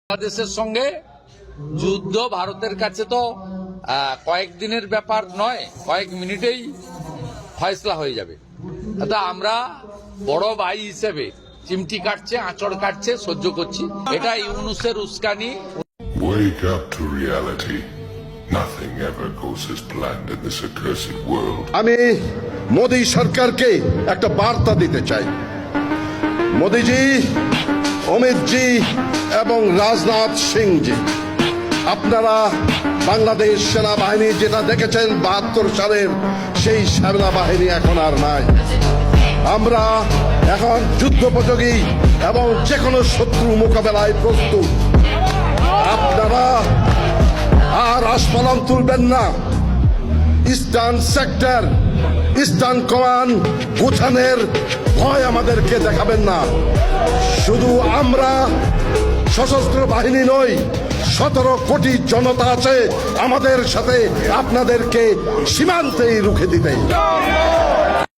বাংলাদেশের সঙ্গে যুদ্ধ ভারতের কাছে তো কয়েকদিনের ব্যাপার নয়, কয়েক মিনিটেই ফয়সলা হয়ে যাবে। তা আমরা বড় ভাই হিসেবে চিমটি কাটছে, আঁচড় কাটছে, সহ্য করছি। এটা ইউনূসের উস্কানি। Wake up to reality. Nothing ever goes as planned in this accursed world. আমি মোদী সরকারকে একটা বার্তা দিতে চাই। মোদীজি, অমিতজি এবং রাজনাথ সিংজি, আপনারা বাংলাদেশ সেনাবাহিনী যেটা দেখেছেন ৭২ সালের সেই সেনাবাহিনী এখন আর নাই। আমরা এখন যুদ্ধোপযোগী এবং যে কোনো শত্রু মোকাবেলায় প্রস্তুত। আপনারা আর আস্ফালন তুলবেন না। ইস্টার্ন সেক্টর, ইস্টার্ন কমান্ড গোছানোর ভয় আমাদেরকে দেখাবেন না। শুধু আমরা সশস্ত্র বাহিনী নই, ১৭ কোটি জনতা আছে আমাদের সাথে, আপনাদেরকে সীমান্তেই রুখে দিতে।